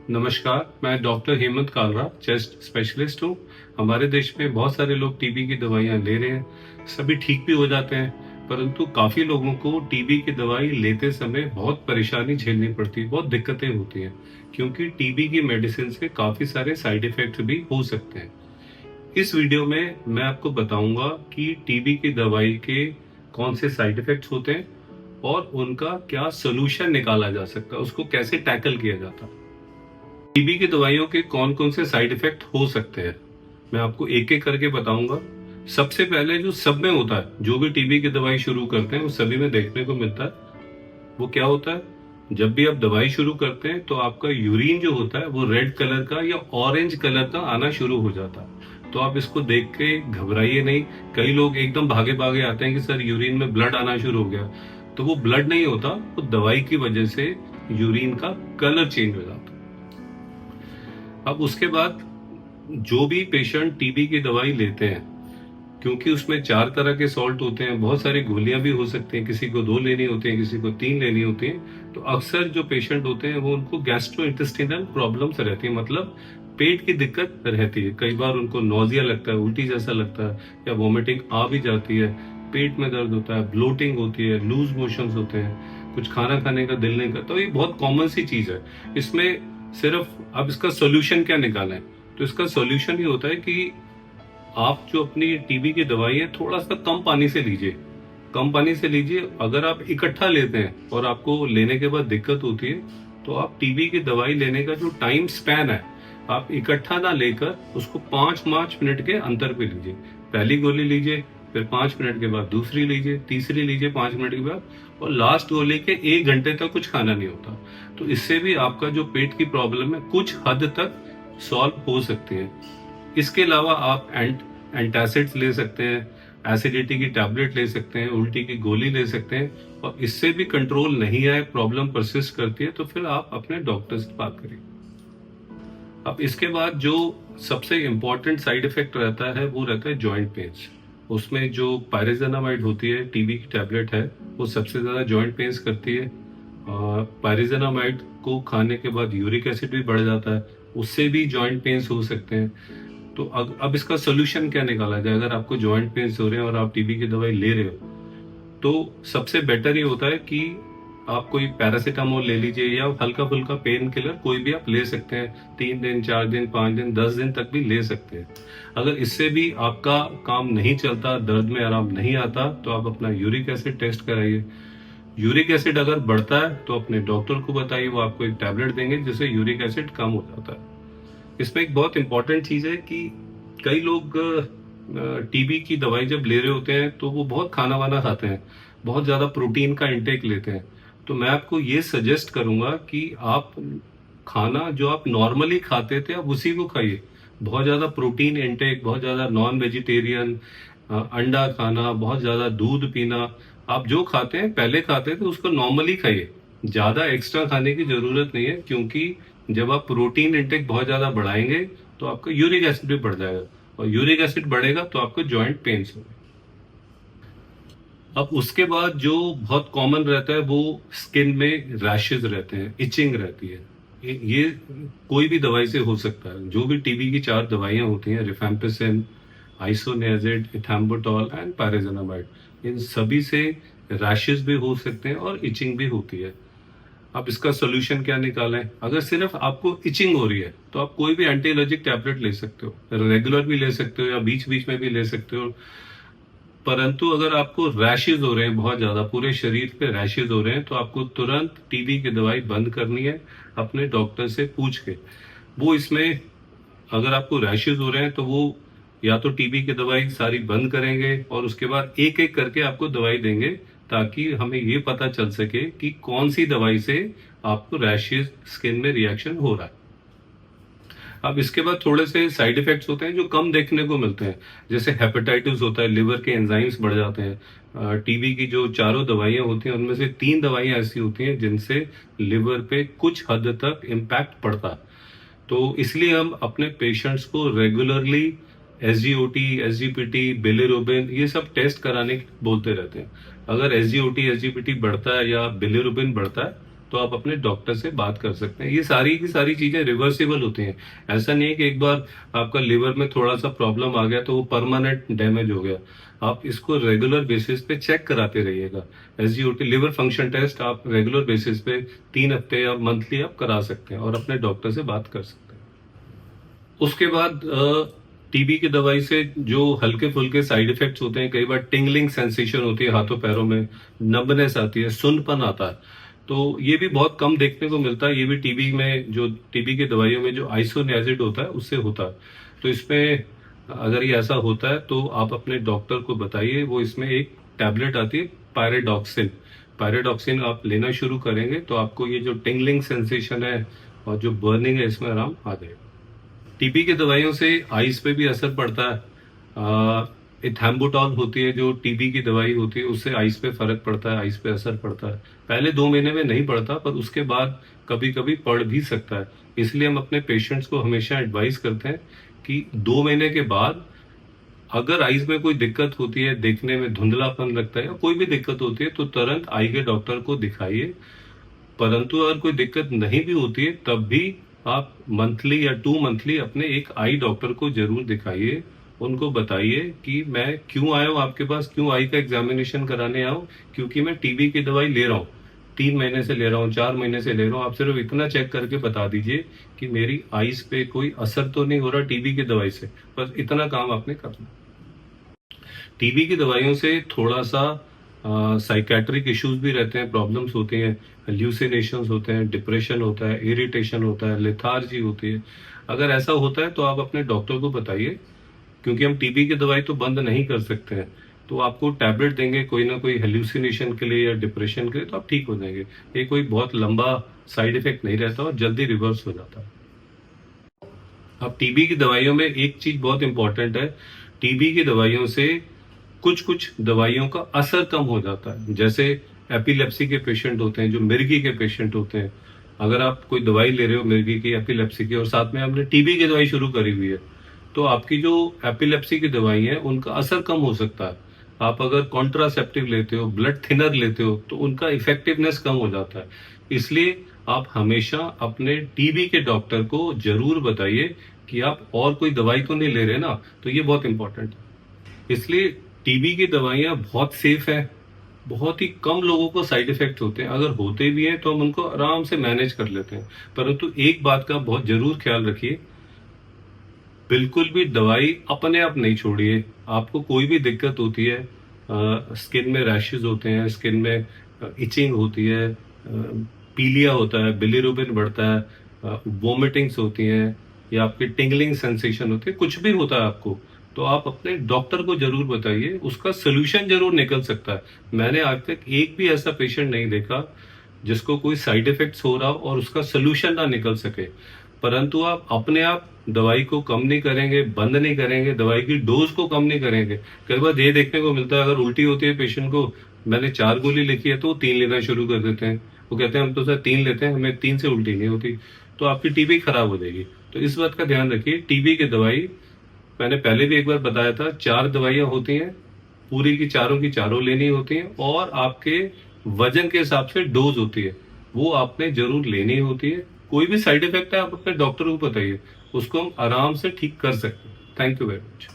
नमस्कार, मैं doctor Hemant Kalra, chest specialist हूँ। हमारे देश में बहुत सारे लोग टीबी की दवाइयाँ ले रहे हैं, सभी ठीक भी हो जाते हैं, परंतु काफ़ी लोगों को टीबी की दवाई लेते समय बहुत परेशानी झेलनी पड़ती है, बहुत दिक्कतें होती हैं, क्योंकि टीबी की मेडिसिन से काफ़ी सारे साइड इफ़ेक्ट्स भी हो सकते हैं। इस वीडियो में मैं आपको बताऊंगा कि टीबी की दवाई के कौन से साइड इफ़ेक्ट्स होते हैं और उनका क्या सॉल्यूशन निकाला जा सकता है, उसको कैसे टैकल किया जाता है। टीबी की दवाइयों के कौन कौन से साइड इफेक्ट हो सकते हैं, मैं आपको एक एक करके बताऊंगा। सबसे पहले जो सब में होता है, जो भी टीबी की दवाई शुरू करते हैं वो सभी में देखने को मिलता है, वो क्या होता है, जब भी आप दवाई शुरू करते हैं तो आपका यूरिन जो होता है वो रेड कलर का या ऑरेंज कलर का आना शुरू हो जाता है। तो आप इसको देख के घबराइए नहीं। कई लोग एकदम भागे भागे आते हैं कि सर यूरिन में ब्लड आना शुरू हो गया, तो वो ब्लड नहीं होता, वो दवाई की वजह से यूरिन का कलर चेंज हो जाता है। अब उसके बाद जो भी पेशेंट टीबी की दवाई लेते हैं, क्योंकि उसमें 4 तरह के सॉल्ट होते हैं, बहुत सारी गोलियां भी हो सकती हैं, किसी को 2 लेनी होती हैं, किसी को 3 लेनी होती हैं, तो अक्सर जो पेशेंट होते हैं वो उनको गैस्ट्रोइंटेस्टाइनल प्रॉब्लम्स रहती है, मतलब पेट की दिक्कत रहती है। कई बार उनको नोजिया लगता है, उल्टी जैसा लगता है, या वॉमिटिंग आ भी जाती है, पेट में दर्द होता है, ब्लोटिंग होती है, लूज मोशंस होते हैं, कुछ खाना खाने का दिल नहीं करता। तो ये बहुत कॉमन सी चीज है। इसमें सिर्फ अब इसका सोल्यूशन क्या निकालें, तो इसका सोल्यूशन ये होता है कि आप जो अपनी टीबी की दवाई है थोड़ा सा कम पानी से लीजिए, कम पानी से लीजिए। अगर आप इकट्ठा लेते हैं और आपको लेने के बाद दिक्कत होती है, तो आप टीबी की दवाई लेने का जो टाइम स्पैन है, आप इकट्ठा ना लेकर उसको 5-5 मिनट के अंतर पे लीजिए। पहली गोली लीजिए, फिर 5 मिनट के बाद दूसरी लीजिए, तीसरी लीजिए 5 मिनट के बाद, और लास्ट गोली के 1 घंटे तक कुछ खाना नहीं होता। तो इससे भी आपका जो पेट की प्रॉब्लम है कुछ हद तक सॉल्व हो सकती है। इसके अलावा आप एंटासिड्स ले सकते हैं, एसिडिटी की टैबलेट ले सकते हैं, उल्टी की गोली ले सकते हैं, और इससे भी कंट्रोल नहीं आए, प्रॉब्लम परसिस्ट करती है, तो फिर आप अपने डॉक्टर से बात करिए। अब इसके बाद जो सबसे इम्पोर्टेंट साइड इफेक्ट रहता है वो रहता है जॉइंट पेन्स। उसमें जो पायरिजनामाइड होती है, टीबी की टैबलेट है, वो सबसे ज्यादा जॉइंट पेन्स करती है। पायरिजनामाइड को खाने के बाद यूरिक एसिड भी बढ़ जाता है, उससे भी जॉइंट पेन्स हो सकते हैं। तो अब इसका सोल्यूशन क्या निकाला जाए। अगर आपको जॉइंट पेन्स हो रहे हैं और आप टीबी की दवाई ले रहे हो, तो सबसे बेटर ये होता है कि आप कोई पैरासीटामोल ले लीजिए, या हल्का फुल्का पेन किलर कोई भी आप ले सकते हैं। 3 दिन, 4 दिन, 5 दिन, 10 दिन तक भी ले सकते हैं। अगर इससे भी आपका काम नहीं चलता, दर्द में आराम नहीं आता, तो आप अपना यूरिक एसिड टेस्ट कराइए। यूरिक एसिड अगर बढ़ता है तो अपने डॉक्टर को बताइए, वो आपको एक टैबलेट देंगे जिससे यूरिक एसिड कम हो जाता है। इसमें एक बहुत इंपॉर्टेंट चीज है कि कई लोग टीबी की दवाई जब ले रहे होते हैं तो वो बहुत खाना वाना खाते हैं, बहुत ज्यादा प्रोटीन का इंटेक लेते हैं। तो मैं आपको ये सजेस्ट करूंगा कि आप खाना जो आप नॉर्मली खाते थे आप उसी को खाइए। बहुत ज्यादा प्रोटीन इंटेक, बहुत ज्यादा नॉन वेजिटेरियन, अंडा खाना, बहुत ज्यादा दूध पीना, आप जो खाते हैं पहले खाते थे उसको नॉर्मली खाइए। ज्यादा एक्स्ट्रा खाने की जरूरत नहीं है, क्योंकि जब आप प्रोटीन इंटेक बहुत ज्यादा बढ़ाएंगे तो आपका यूरिक एसिड भी बढ़ जाएगा, और यूरिक एसिड बढ़ेगा तो आपको जॉइंट पेन्स होंगे। अब उसके बाद जो बहुत कॉमन रहता है वो स्किन में रैशेज रहते हैं, इचिंग रहती है। ये कोई भी दवाई से हो सकता है। जो भी टीबी की 4 दवाइयां होती हैं, रिफेम्पिसिन, आइसोनियाजिड, इथैम्बुटोल एंड पायरिजनामाइड, इन सभी से रैशेज भी हो सकते हैं और इचिंग भी होती है। अब इसका सोल्यूशन क्या निकालें। अगर सिर्फ आपको इचिंग हो रही है तो आप कोई भी एंटी एलर्जिक टैबलेट ले सकते हो, रेगुलर भी ले सकते हो या बीच बीच में भी ले सकते हो। परंतु अगर आपको रैशेज हो रहे हैं, बहुत ज्यादा पूरे शरीर पे रैशेज हो रहे हैं, तो आपको तुरंत टीबी की दवाई बंद करनी है, अपने डॉक्टर से पूछ के। वो इसमें अगर आपको रैशेज हो रहे हैं तो वो या तो टीबी की दवाई सारी बंद करेंगे और उसके बाद एक एक करके आपको दवाई देंगे, ताकि हमें ये पता चल सके कि कौन सी दवाई से आपको रैशेज, स्किन में रिएक्शन हो रहा है। अब इसके बाद थोड़े से साइड इफेक्ट्स होते हैं जो कम देखने को मिलते हैं, जैसे हेपेटाइटिस होता है, लिवर के एंजाइम्स बढ़ जाते हैं। टीबी की जो 4 दवाइयां होती हैं उनमें से 3 दवाइयां ऐसी होती हैं जिनसे लिवर पे कुछ हद तक इम्पैक्ट पड़ता है। तो इसलिए हम अपने पेशेंट्स को रेगुलरली एसजीओटी, एसजीपीटी, बिलिरुबिन, ये सब टेस्ट कराने बोलते रहते हैं। अगर एसजीओटी, एसजीपीटी बढ़ता है या बिलिरुबिन बढ़ता है तो आप अपने डॉक्टर से बात कर सकते हैं। ये सारी की सारी चीजें रिवर्सिबल होती हैं। ऐसा नहीं है कि एक बार आपका लिवर में थोड़ा सा प्रॉब्लम आ गया तो वो परमानेंट डैमेज हो गया। आप इसको रेगुलर बेसिस पे चेक कराते रहिएगा। एसजीओटी लिवर फंक्शन टेस्ट आप रेगुलर बेसिस पे 3 हफ्ते या मंथली आप करा सकते हैं और अपने डॉक्टर से बात कर सकते हैं। उसके बाद टीबी की दवाई से जो हल्के फुल्के साइड इफेक्ट्स होते हैं, कई बार टिंगलिंग सेंसेशन होती है हाथों पैरों में, नंबनेस आती है, सुन्नपन आता है, तो ये भी बहुत कम देखने को मिलता है। ये भी टीबी में, जो टीबी की दवाइयों में जो आइसोनियाजिड होता है उससे होता है। तो इसमें अगर ये ऐसा होता है तो आप अपने डॉक्टर को बताइए। वो इसमें एक टैबलेट आती है पायरेडॉक्सिन। पायरेडॉक्सिन आप लेना शुरू करेंगे तो आपको ये जो टिंगलिंग सेंसेशन है और जो बर्निंग है इसमें आराम आ जाएगा। टीबी की दवाइयों से आइस पे भी असर पड़ता है। इथैम्बुटॉल होती है जो टीबी की दवाई होती है, उससे आइस पे फर्क पड़ता है, आइस पे असर पड़ता है। पहले 2 महीने में नहीं पड़ता, पर उसके बाद कभी कभी पड़ भी सकता है। इसलिए हम अपने पेशेंट्स को हमेशा एडवाइस करते हैं कि 2 महीने के बाद अगर आइज में कोई दिक्कत होती है, देखने में धुंधलापन लगता है या कोई भी दिक्कत होती है, तो तुरंत आई के डॉक्टर को दिखाइए। परंतु अगर कोई दिक्कत नहीं भी होती है तब भी आप मंथली या 2 मंथली अपने एक आई डॉक्टर को जरूर दिखाइए। उनको बताइए कि मैं क्यों आया हूं आपके पास, क्यों आई का एग्जामिनेशन कराने आया हूं, क्योंकि मैं टीबी की दवाई ले रहा हूं, 3 महीने से ले रहा हूं, 4 महीने से ले रहा हूं। आप सिर्फ इतना चेक करके बता दीजिए कि मेरी आईज पे कोई असर तो नहीं हो रहा टीबी की दवाई से, बस इतना काम आपने करना। टीबी की दवाइयों से थोड़ा सा साइकेट्रिक इश्यूज भी रहते हैं, प्रॉब्लम्स होती हैं, ल्यूसिनेशंस होते हैं, डिप्रेशन होता है, इरिटेशन होता है, लेथार्जी होती है। अगर ऐसा होता है तो आप अपने डॉक्टर को बताइए, क्योंकि हम टीबी की दवाई तो बंद नहीं कर सकते हैं। तो आपको टैबलेट देंगे कोई ना कोई हेल्यूसिनेशन के लिए या डिप्रेशन के लिए, तो आप ठीक हो जाएंगे। ये कोई बहुत लंबा साइड इफेक्ट नहीं रहता और जल्दी रिवर्स हो जाता है। अब टीबी की दवाइयों में एक चीज बहुत इंपॉर्टेंट है। टीबी की दवाइयों से कुछ कुछ दवाइयों का असर कम हो जाता है। जैसे एपिलेप्सी के पेशेंट होते हैं, जो मिर्गी के पेशेंट होते हैं, अगर आप कोई दवाई ले रहे हो मिर्गी की, एपिलेप्सी की, और साथ में आपने टीबी की दवाई शुरू करी हुई है, तो आपकी जो एपिलेप्सी की दवाई है उनका असर कम हो सकता है। आप अगर कॉन्ट्रासेप्टिव लेते हो, ब्लड थिनर लेते हो, तो उनका इफेक्टिवनेस कम हो जाता है। इसलिए आप हमेशा अपने टीबी के डॉक्टर को जरूर बताइए कि आप और कोई दवाई तो नहीं ले रहे ना, तो ये बहुत इंपॉर्टेंट है। इसलिए टीबी की दवाइयां बहुत सेफ है, बहुत ही कम लोगों को साइड इफेक्ट होते हैं। अगर होते भी हैं तो हम उनको आराम से मैनेज कर लेते हैं। परंतु एक बात का बहुत जरूर ख्याल रखिए, बिल्कुल भी दवाई अपने आप नहीं छोड़िए। आपको कोई भी दिक्कत होती है, स्किन में रैशेज होते हैं, स्किन में इचिंग होती है, पीलिया होता है, बिलीरुबिन बढ़ता है, वोमिटिंग्स होती हैं, या आपकी टिंगलिंग सेंसेशन होती है, कुछ भी होता है आपको, तो आप अपने डॉक्टर को जरूर बताइए। उसका सोल्यूशन जरूर निकल सकता है। मैंने आज तक एक भी ऐसा पेशेंट नहीं देखा जिसको कोई साइड इफेक्ट्स हो रहा हो और उसका सोल्यूशन ना निकल सके। परंतु आप अपने आप दवाई को कम नहीं करेंगे, बंद नहीं करेंगे, दवाई की डोज को कम नहीं करेंगे। कई बार ये देखने को मिलता है, अगर उल्टी होती है पेशेंट को, मैंने 4 गोली लिखी है तो वो 3 लेना शुरू कर देते हैं। वो कहते हैं हम तो सर 3 लेते हैं, हमें 3 से उल्टी नहीं होती। तो आपकी टीबी खराब हो जाएगी। तो इस बात का ध्यान रखिए। टीबी की दवाई, मैंने पहले भी एक बार बताया था, 4 दवाइयां होती हैं, पूरी की चारों लेनी होती हैं, और आपके वजन के हिसाब से डोज होती है, वो आपने जरूर लेनी होती है। कोई भी साइड इफेक्ट है आप अपने डॉक्टर को बताइए, उसको हम आराम से ठीक कर सकते हैं। Thank you very much.